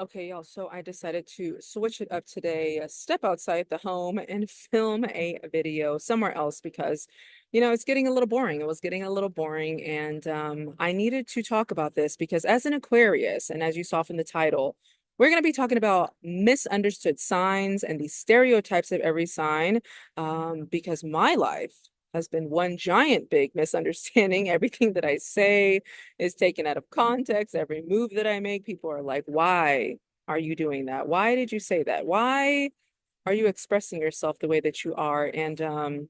Okay, y'all, so I decided to switch it up today, step outside the home and film a video somewhere else because, it's getting a little boring. It was getting a little boring, and I needed to talk about this because as an Aquarius, and as you saw from the title, we're going to be talking about misunderstood signs and the stereotypes of every sign, because my life has been one giant big misunderstanding. Everything that I say is taken out of context. Every move that I make, people are like, why are you doing that? Why did you say that? Why are you expressing yourself the way that you are? And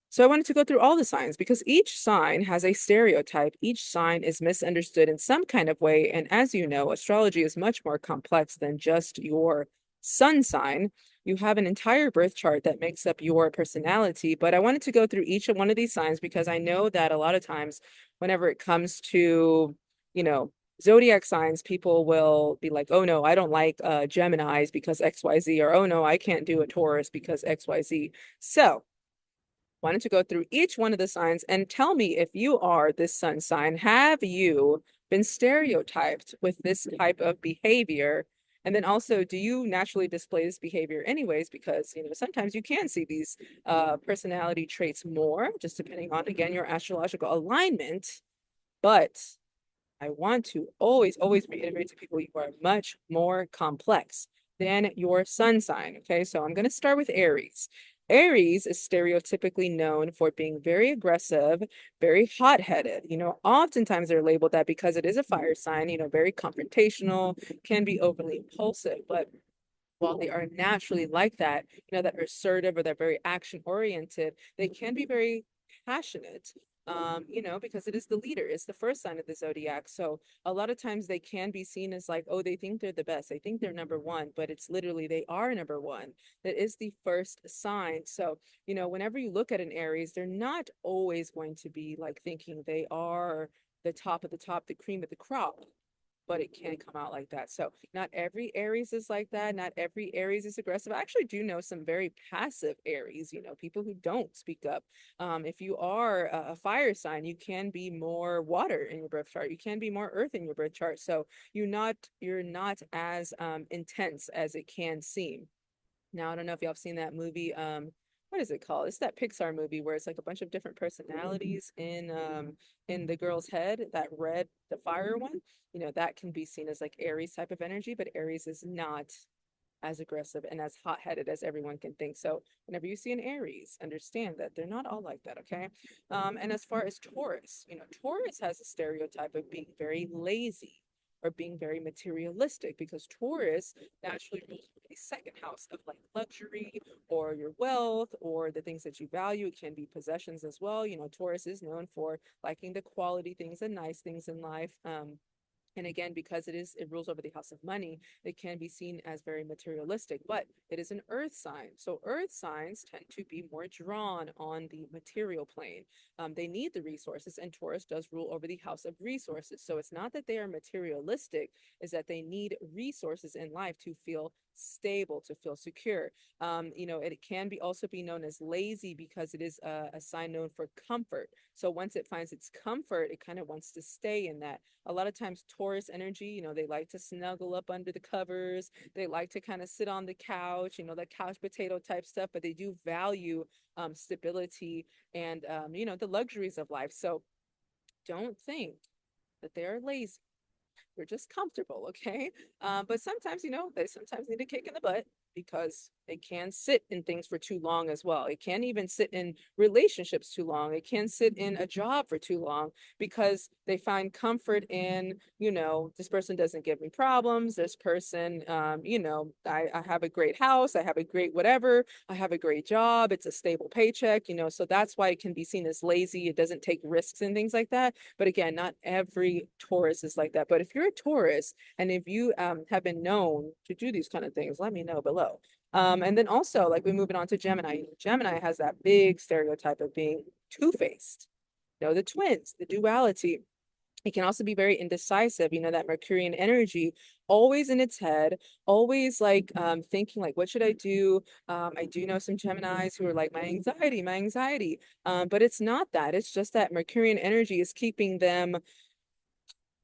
so I wanted to go through all the signs because each sign has a stereotype. Each sign is misunderstood in some kind of way. And as you know, astrology is much more complex than just your sun sign. You have an entire birth chart that makes up your personality. But I wanted to go through each one of these signs because I know that a lot of times, whenever it comes to, you know, zodiac signs, people will be like, oh no, I don't like Geminis because XYZ, or oh no, I can't do a Taurus because XYZ. So, wanted to go through each one of the signs and tell me if you are this sun sign, have you been stereotyped with this type of behavior? And then also, do you naturally display this behavior anyways? Because, sometimes you can see these personality traits more, just depending on, again, your astrological alignment. But I want to always, always reiterate to people you are much more complex than your sun sign. Okay, so I'm going to start with Aries. Aries is stereotypically known for being very aggressive, very hot-headed. Oftentimes they're labeled that because it is a fire sign, very confrontational, can be overly impulsive. But while they are naturally like that, that are assertive or they're very action oriented, they can be very passionate. Because it is the leader, it's the first sign of the zodiac. So a lot of times they can be seen as like, oh, they think they're the best. They think they're number one, but it's literally they are number one. That is the first sign. So, whenever you look at an Aries, they're not always going to be like thinking they are the top of the top, the cream of the crop, but it can come out like that. So not every Aries is like that. Not every Aries is aggressive. I actually do know some very passive Aries, people who don't speak up. If you are a fire sign, you can be more water in your birth chart. You can be more earth in your birth chart. So you're not as intense as it can seem. Now, I don't know if y'all have seen that movie. What is it called? It's that Pixar movie where it's like a bunch of different personalities in the girl's head, that red, the fire one. That can be seen as like Aries type of energy, but Aries is not as aggressive and as hot-headed as everyone can think. So whenever you see an Aries, understand that they're not all like that, okay? And as far as Taurus, Taurus has a stereotype of being very lazy or being very materialistic because Taurus naturally rules the second house of like luxury or your wealth or the things that you value. It can be possessions as well. Taurus is known for liking the quality things and nice things in life. And again, because it rules over the house of money, it can be seen as very materialistic, but it is an earth sign. So earth signs tend to be more drawn on the material plane. They need the resources, and Taurus does rule over the house of resources. So it's not that they are materialistic, is that they need resources in life to feel stable, to feel secure. It can be also be known as lazy because it is a sign known for comfort. So once it finds its comfort, it kind of wants to stay in that. A lot of times Taurus energy, they like to snuggle up under the covers. They like to kind of sit on the couch, the couch potato type stuff, but they do value stability and, the luxuries of life. So don't think that they're lazy. They're just comfortable, okay? But sometimes, they sometimes need a kick in the butt because they can sit in things for too long as well. It can even sit in relationships too long. It can sit in a job for too long because they find comfort in, this person doesn't give me problems. This person, I have a great house. I have a great whatever. I have a great job. It's a stable paycheck, so that's why it can be seen as lazy. It doesn't take risks and things like that. But again, not every Taurus is like that. But if you're a Taurus and if you have been known to do these kind of things, let me know below. And then also, like we're moving on to Gemini. Gemini has that big stereotype of being two-faced. The twins, the duality. It can also be very indecisive, that Mercurian energy, always in its head, always like thinking like, what should I do? I do know some Geminis who are like, my anxiety, my anxiety. But it's not that. It's just that Mercurian energy is keeping them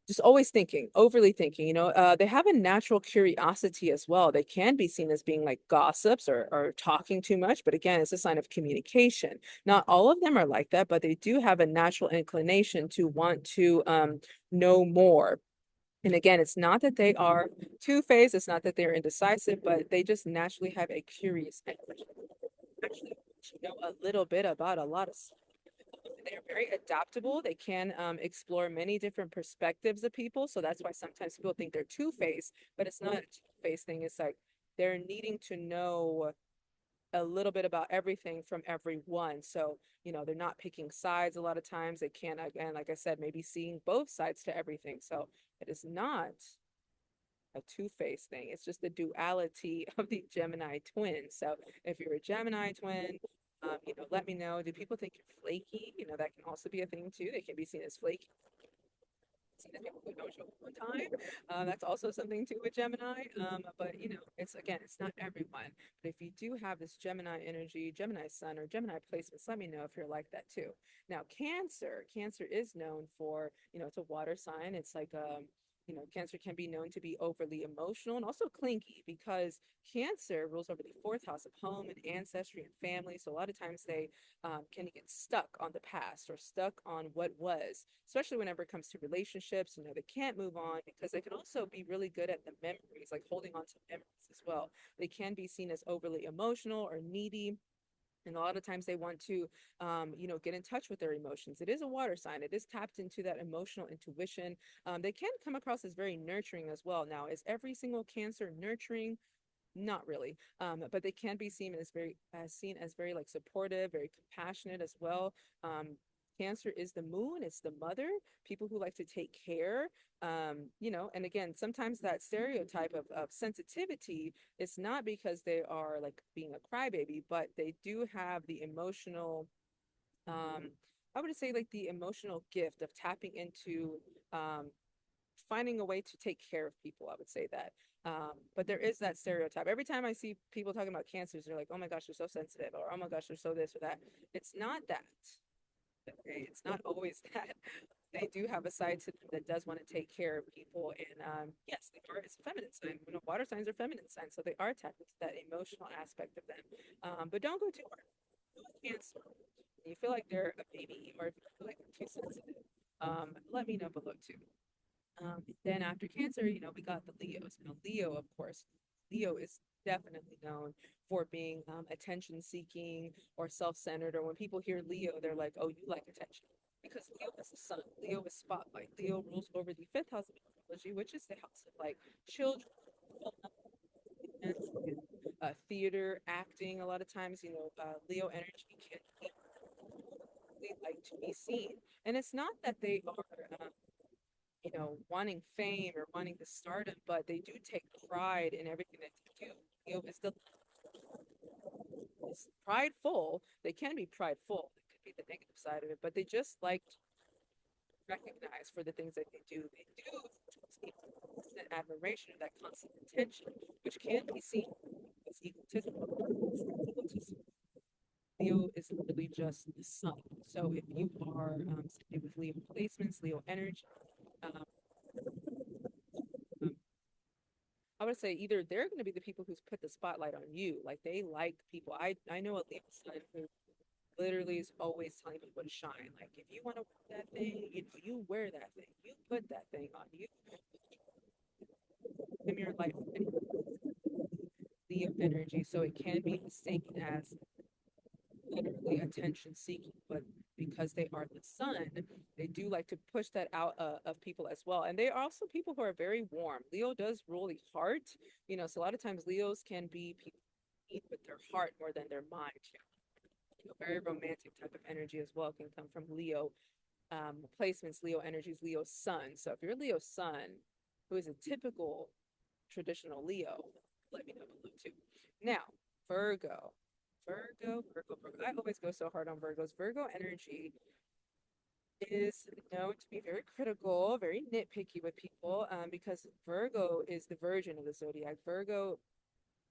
just always thinking, overly thinking, they have a natural curiosity as well. They can be seen as being like gossips or talking too much, but again, it's a sign of communication. Not all of them are like that, but they do have a natural inclination to want to know more. And again, it's not that they are two-faced, it's not that they're indecisive, but they just naturally have a curious actually know a little bit about a lot of stuff. They're very adaptable. They can explore many different perspectives of people. So that's why sometimes people think they're two-faced, but it's not a two-faced thing. It's like they're needing to know a little bit about everything from everyone. So, they're not picking sides a lot of times. They can, again, like I said, maybe seeing both sides to everything. So it is not a two-faced thing. It's just the duality of the Gemini twin. So if you're a Gemini twin, let me know. Do people think you're flaky? That can also be a thing too. They can be seen as flaky. Seen as people who don't show up on time. That's also something too with Gemini. But it's not everyone. But if you do have this Gemini energy, Gemini sun or Gemini placements, let me know if you're like that too. Now, Cancer is known for, it's a water sign. It's like Cancer can be known to be overly emotional and also clingy because Cancer rules over the fourth house of home and ancestry and family. So a lot of times they can get stuck on the past or stuck on what was, especially whenever it comes to relationships. They can't move on because they can also be really good at the memories, like holding on to memories as well. They can be seen as overly emotional or needy, and a lot of times they want to get in touch with their emotions. It is a water sign. It is tapped into that emotional intuition. They can come across as very nurturing as well. Now, is every single Cancer nurturing? Not really, but they can be seen as very like supportive, very compassionate as well. Cancer is the moon, it's the mother, people who like to take care. And again, sometimes that stereotype of sensitivity, it's not because they are like being a crybaby, but they do have the emotional, um, I would say like the emotional gift of tapping into finding a way to take care of people. I would say that. But there is that stereotype. Every time I see people talking about cancers, they're like, oh my gosh, they're so sensitive, or oh my gosh, they're so this or that. It's not that. Okay, it's not always that. They do have a side to them that does want to take care of people. And yes, they are. It's a feminine sign. Water signs are feminine signs, so they are tapped into that emotional aspect of them. But don't go too hard. Cancer. You feel like they're a baby, or if you feel like they're too sensitive, let me know below too. Then after Cancer, we got the Leos. Now, Leo, of course, Leo is definitely known for being attention seeking or self-centered. Or when people hear Leo, they're like, oh, you like attention. Because Leo is the sun. Leo is spotlight. Leo rules over the fifth house of astrology, which is the house of like children, theater, acting. A lot of times, Leo energy can like to be seen. And it's not that they are wanting fame or wanting the stardom, but they do take pride in everything that they do. It's the it's prideful. They can be prideful. That could be the negative side of it, but they just like to recognize for the things that they do. They do seek constant admiration, that constant attention, which can be seen as egotistical. Leo is literally just the sun. So if you are with Leo placements, Leo energy, um, I would say either they're going to be the people who's put the spotlight on you, like they like people. I know a Leo son who literally is always telling people to shine. Like if you want to wear that thing, you wear that thing. You put that thing on. You in your life. Leo energy, so it can be mistaken as literally attention seeking, but because they are the sun, they do like to push that out of people as well. And they are also people who are very warm. Leo does rule the heart, so a lot of times Leos can be people with their heart more than their mind. Very romantic type of energy as well can come from Leo placements, Leo energies, Leo sun. So if you're Leo sun, who is a typical traditional Leo, let me know below too. Now, Virgo. Virgo. I always go so hard on Virgos. Virgo energy is known to be very critical, very nitpicky with people, because Virgo is the virgin of the zodiac. Virgo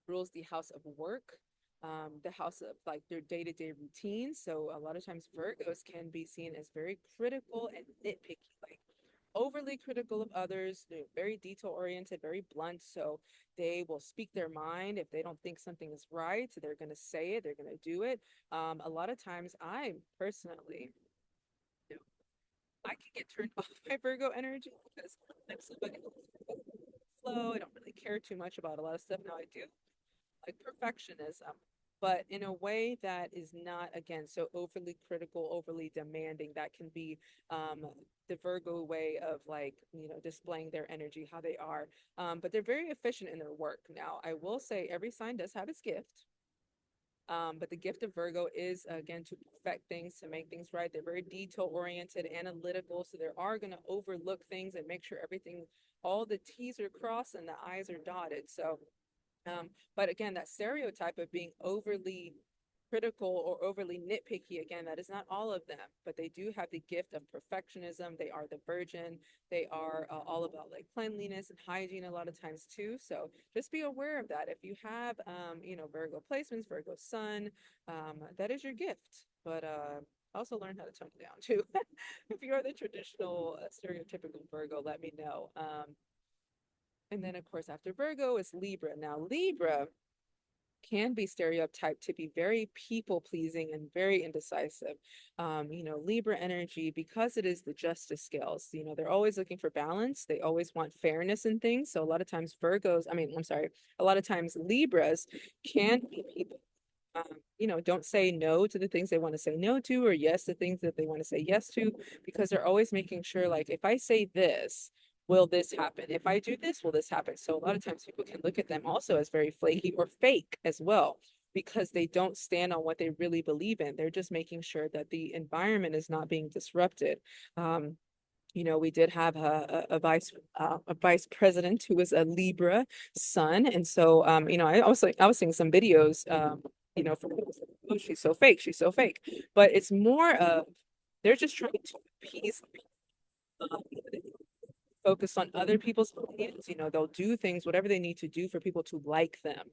rules the house of work, the house of like their day-to-day routine. So a lot of times Virgos can be seen as very critical and nitpicky. Like overly critical of others, they're very detail oriented, very blunt. So they will speak their mind. If they don't think something is right, they're going to say it, they're going to do it. A lot of times, I personally, you know, I can get turned off by Virgo energy because I'm somebody who flow. I don't really care too much about a lot of stuff. Now I do like perfectionism, but in a way that is not, again, so overly critical, overly demanding. That can be um, the Virgo way of, like, displaying their energy, how they are. But they're very efficient in their work. Now, I will say every sign does have its gift. But the gift of Virgo is, again, to perfect things, to make things right. They're very detail oriented, analytical. So they are going to overlook things and make sure everything, all the T's are crossed and the I's are dotted. So but again, that stereotype of being overly critical or overly nitpicky, again, that is not all of them, but they do have the gift of perfectionism. They are the virgin. They are all about like cleanliness and hygiene a lot of times too. So just be aware of that. If you have, Virgo placements, Virgo sun, that is your gift. But also learn how to tone it down too. If you are the traditional stereotypical Virgo, let me know. And then, of course, after Virgo is Libra. Now, Libra can be stereotyped to be very people pleasing and very indecisive. Libra energy, because it is the justice scales, they're always looking for balance. They always want fairness in things. So a lot of times I'm sorry, a lot of times Libras can be people don't say no to the things they want to say no to, or yes to things that they want to say yes to, because they're always making sure, like, if I say this, will this happen? If I do this, will this happen? So a lot of times people can look at them also as very flaky or fake as well, because they don't stand on what they really believe in. They're just making sure that the environment is not being disrupted. Um, we did have a vice president who was a Libra sun, and so I was seeing some videos, from people saying, oh, she's so fake, she's so fake, but it's more of they're just trying to appease people. Um, focus on other people's opinions. They'll do things, whatever they need to do for people to like them.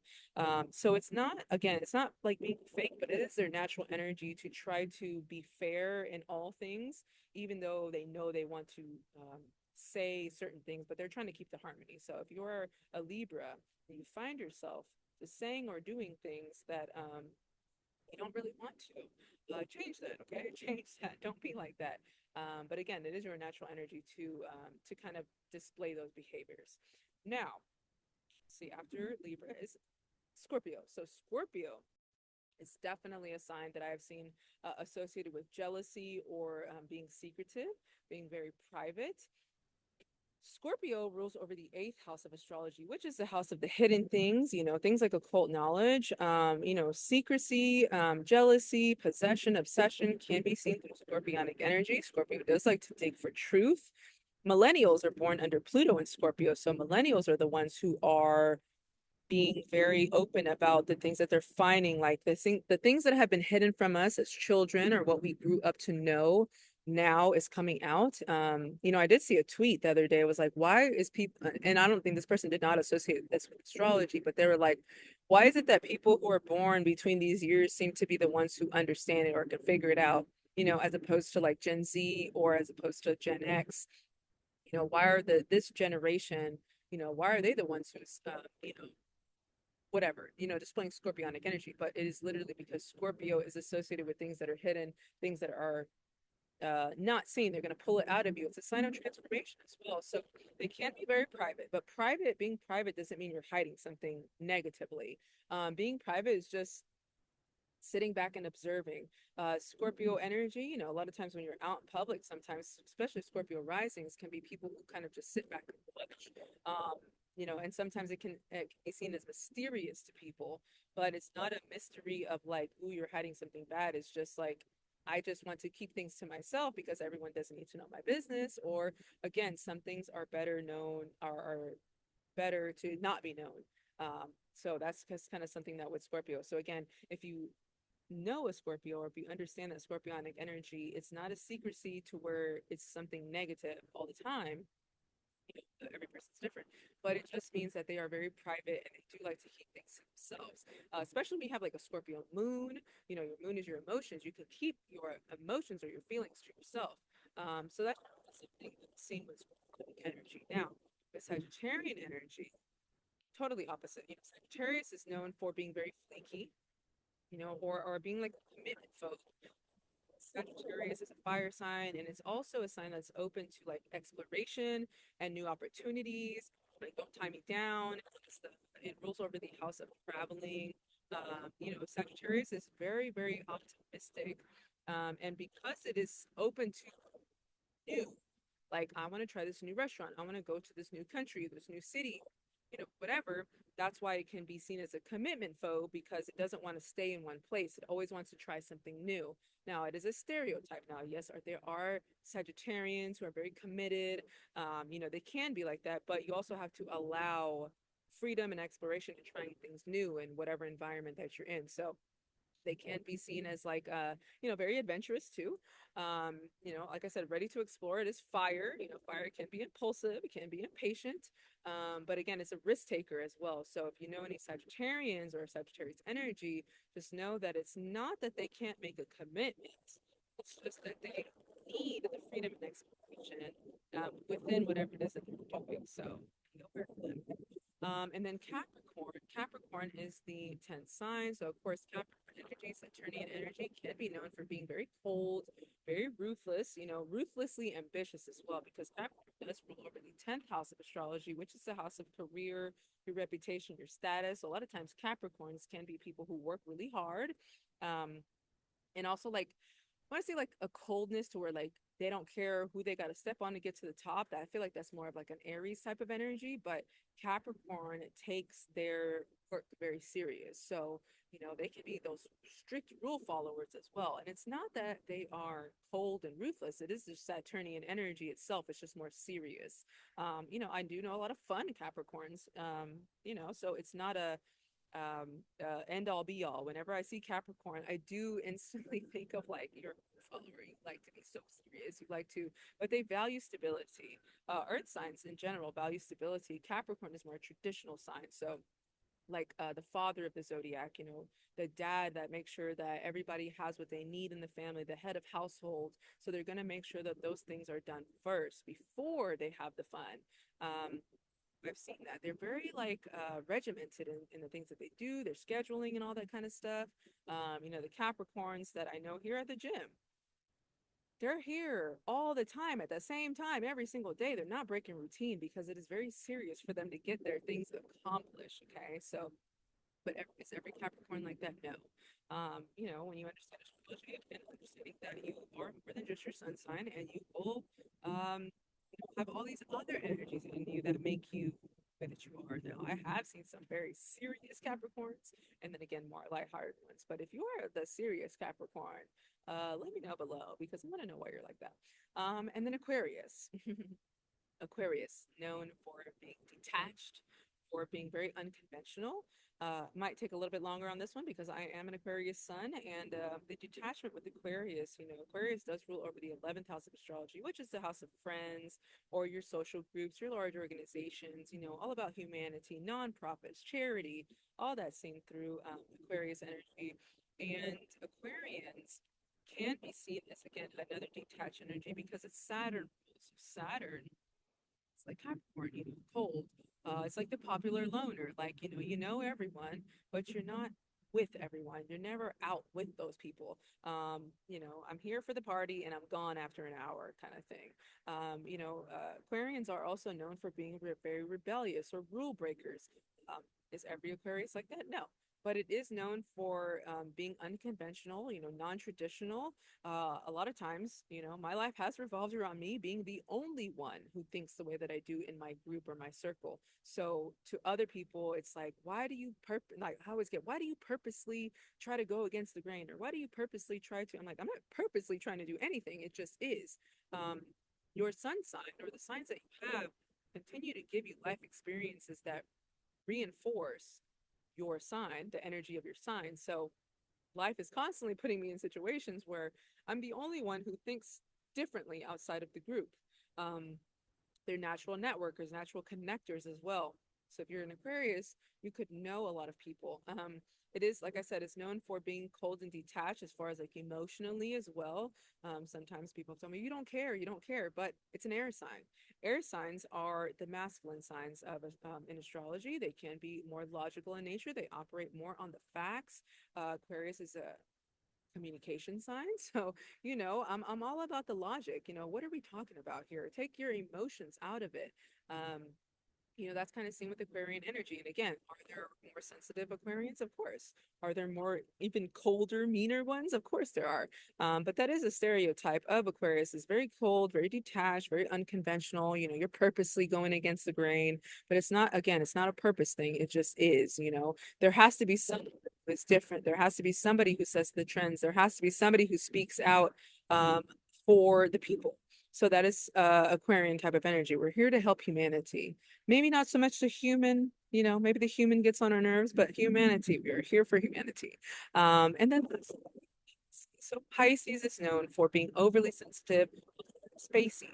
So it's not, again, it's not like being fake, but it is their natural energy to try to be fair in all things, even though they know they want to say certain things, but they're trying to keep the harmony. So if you're a Libra and you find yourself just saying or doing things that you don't really want to, change that, okay? Change that. Don't be like that. But again, it is your natural energy to kind of display those behaviors. Now, see, after Libra is Scorpio. So Scorpio is definitely a sign that I have seen associated with jealousy or being secretive, being very private. Scorpio rules over the eighth house of astrology, which is the house of the hidden things, things like occult knowledge, secrecy, jealousy, possession, obsession can be seen through scorpionic energy. Scorpio does like to dig for truth. Millennials are born under Pluto in Scorpio. So millennials are the ones who are being very open about the things that they're finding, like the things that have been hidden from us as children, or what we grew up to know, now is coming out. I did see a tweet the other day. It was like, why is people, and I don't think this person did not associate this with astrology, but they were like, why is it that people who are born between these years seem to be the ones who understand it or can figure it out, as opposed to like Gen Z or as opposed to Gen X? Why are this generation, why are they the ones who's, whatever, displaying scorpionic energy? But it is literally because Scorpio is associated with things that are hidden, things that are not seen. They're going to pull it out of you. It's a sign of transformation as well. So they can be very private, but being private doesn't mean you're hiding something negatively. Being private is just sitting back and observing. Scorpio energy, a lot of times when you're out in public, sometimes, especially Scorpio risings, can be people who kind of just sit back and watch. And sometimes it can be seen as mysterious to people, but it's not a mystery of like, ooh, you're hiding something bad. It's just like, I just want to keep things to myself because everyone doesn't need to know my business. Or again, some things are better known, are better to not be known. So that's just kind of something that with Scorpio. So again, if you know a Scorpio, or if you understand that scorpionic energy, it's not a secrecy to where it's something negative all the time. Every person's different, but it just means that they are very private and they do like to keep things to themselves. Especially when you have like a Scorpio moon, your moon is your emotions. You can keep your emotions or your feelings to yourself. So that's something that's seen with energy. Now, the Sagittarian energy, totally opposite. You know, Sagittarius is known for being very flaky, or being like a commitment phobe. Sagittarius is a fire sign, and it's also a sign that's open to like exploration and new opportunities. Like, don't tie me down. It rules over the house of traveling. Sagittarius is very, very optimistic. And because it is open to new, like, I want to try this new restaurant, I want to go to this new country, this new city, whatever. That's why it can be seen as a commitment phobe, because it doesn't want to stay in one place. It always wants to try something new. Now, it is a stereotype. Now, yes, there are Sagittarians who are very committed. They can be like that, but you also have to allow freedom and exploration and trying things new in whatever environment that you're in. So they can be seen as like very adventurous too. Like I said, ready to explore. It is fire. Fire can be impulsive, it can be impatient. But again, it's a risk taker as well. So if you know any Sagittarians or Sagittarius energy, just know that it's not that they can't make a commitment. It's just that they need the freedom and exploration within whatever it is that they're doing. So be aware of them. And then Capricorn. Capricorn is the 10th sign. So, of course, Capricorn energy, Saturnian energy, can be known for being very cold, very ruthless, ruthlessly ambitious as well, because Capricorn does rule over the 10th house of astrology, which is the house of career, your reputation, your status. So a lot of times, Capricorns can be people who work really hard. Um, and also, like, I want to say like a coldness to where like they don't care who they got to step on to get to the top. That I feel like that's more of like an Aries type of energy, but Capricorn takes their work very serious. So, they can be those strict rule followers as well. And it's not that they are cold and ruthless. It is the Saturnian energy itself. It's just more serious. I do know a lot of fun Capricorns. So it's not a end all be all. Whenever I see Capricorn, I do instantly think of like your follower. You like to be so serious. You like to, but they value stability. Earth signs in general value stability. Capricorn is more a traditional sign. So, like the father of the zodiac, the dad that makes sure that everybody has what they need in the family, the head of household. So they're going to make sure that those things are done first before they have the fun. Um, I've seen that. They're very like regimented in the things that they do, their scheduling and all that kind of stuff. The Capricorns that I know here at the gym, they're here all the time at the same time every single day. They're not breaking routine because it is very serious for them to get their things accomplished. Okay, so is every Capricorn like that? No. When you understand astrology and understanding that you are more than just your sun sign, and you will have all these other energies in you that make you the way that you are. Now, I have seen some very serious Capricorns, and then again, more lighthearted ones. But if you are the serious Capricorn, let me know below, because I want to know why you're like that. And then Aquarius. Aquarius, known for being detached, for being very unconventional. Might take a little bit longer on this one because I am an Aquarius sun, and the detachment with Aquarius, Aquarius does rule over the 11th house of astrology, which is the house of friends or your social groups, your large organizations, all about humanity, nonprofits, charity, all that seen through Aquarius energy. And Aquarians can be seen as, again, another detached energy because it's Saturn. So Saturn, it's like Capricorn, cold. It's like the popular loner. Like, everyone, but you're not with everyone. You're never out with those people. I'm here for the party and I'm gone after an hour kind of thing. Aquarians are also known for being very rebellious or rule breakers. Um, is every Aquarius like that? No. But it is known for being unconventional, non-traditional. A lot of times, my life has revolved around me being the only one who thinks the way that I do in my group or my circle. So to other people, it's like, why do you why do you purposely try to go against the grain? Or why do you purposely try to, I'm like, I'm not purposely trying to do anything. It just is. Um, your sun sign or the signs that you have continue to give you life experiences that reinforce your sign, the energy of your sign. So life is constantly putting me in situations where I'm the only one who thinks differently outside of the group. They're natural networkers, natural connectors as well. So if you're an Aquarius, you could know a lot of people. It is, like I said, it's known for being cold and detached as far as like emotionally as well. Sometimes people tell me, you don't care, but it's an air sign. Air signs are the masculine signs of in astrology. They can be more logical in nature. They operate more on the facts. Aquarius is a communication sign. So, I'm all about the logic. What are we talking about here? Take your emotions out of it. Um, that's kind of seen with Aquarian energy. And again, are there more sensitive Aquarians? Of course. Are there more even colder, meaner ones? Of course there are. But that is a stereotype of Aquarius is very cold, very detached, very unconventional. You're purposely going against the grain, but it's not, again, it's not a purpose thing. It just is. There has to be someone who's different. There has to be somebody who sets the trends. There has to be somebody who speaks out um, for the people. So that is Aquarian type of energy. We're here to help humanity. Maybe not so much the human, maybe the human gets on our nerves, but humanity, we're here for humanity. And then so Pisces is known for being overly sensitive, spacey.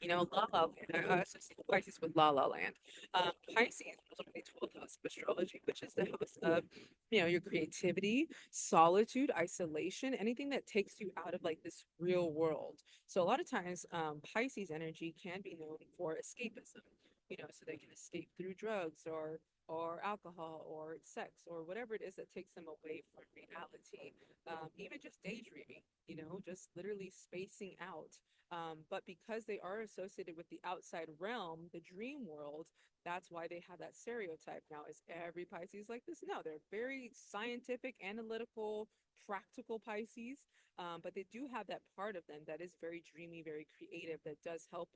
La La Land. I associate Pisces with La La Land. Pisces is literally 12th house of astrology, which is the house of, your creativity, solitude, isolation, anything that takes you out of like this real world. So a lot of times, Pisces energy can be known for escapism. So they can escape through drugs or alcohol or sex or whatever it is that takes them away from reality. Even just daydreaming, just literally spacing out. But because they are associated with the outside realm, the dream world, that's why they have that stereotype. Now, is every Pisces like this? No, they're very scientific, analytical, practical Pisces, but they do have that part of them that is very dreamy, very creative, that does help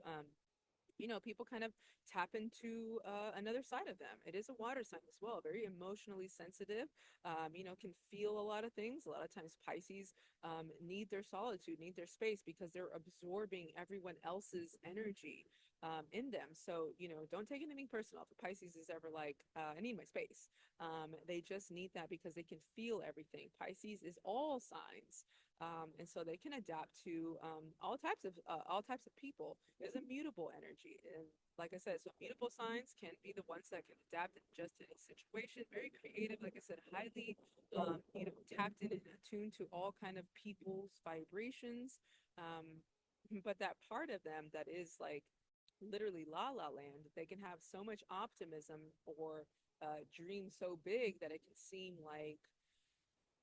people kind of tap into another side of them. It is a water sign as well, very emotionally sensitive, can feel a lot of things. A lot of times Pisces need their solitude, need their space because they're absorbing everyone else's energy in them. So, don't take anything personal. If a Pisces is ever like, I need my space, they just need that because they can feel everything. Pisces is all signs. And so they can adapt to all types of people. There's a mutable energy, and like I said, so mutable signs can be the ones that can adapt and adjust to any situation. Very creative, like I said, highly tapped in and attuned to all kind of people's vibrations. Um, but that part of them that is like literally La La Land, they can have so much optimism or dream so big that it can seem like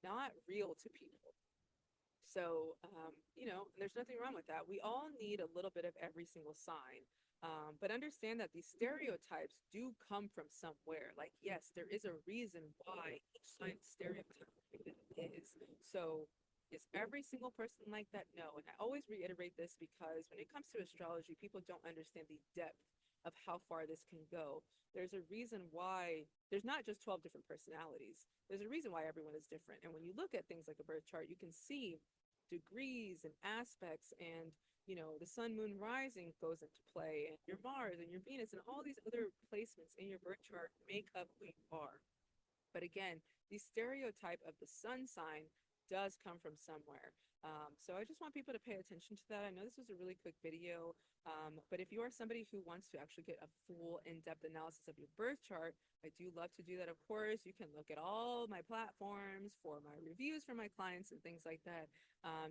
not real to people. So, there's nothing wrong with that. We all need a little bit of every single sign. But understand that these stereotypes do come from somewhere. Like, yes, there is a reason why each sign is stereotype is. So, is every single person like that? No. And I always reiterate this because when it comes to astrology, people don't understand the depth of how far this can go. There's a reason why there's not just 12 different personalities. There's a reason why everyone is different. And when you look at things like a birth chart, you can see degrees and aspects and the sun moon rising goes into play and your Mars and your Venus and all these other placements in your birth chart make up who you are. But again, the stereotype of the sun sign does come from somewhere. So I just want people to pay attention to that. I know this was a really quick video, but if you are somebody who wants to actually get a full in-depth analysis of your birth chart, I do love to do that. Of course, you can look at all my platforms for my reviews for my clients and things like that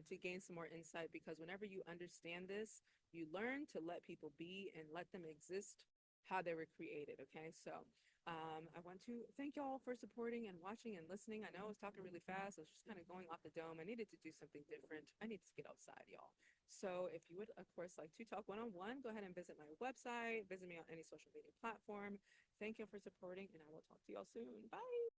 to gain some more insight because whenever you understand this, you learn to let people be and let them exist how they were created. Okay, so I want to thank y'all for supporting and watching and listening. I know I was talking really fast. I was just kind of going off the dome. I needed to do something different. I need to get outside, y'all. So if you would, of course, like to talk one-on-one, go ahead and visit my website, visit me on any social media platform. Thank you for supporting, and I will talk to y'all soon. Bye.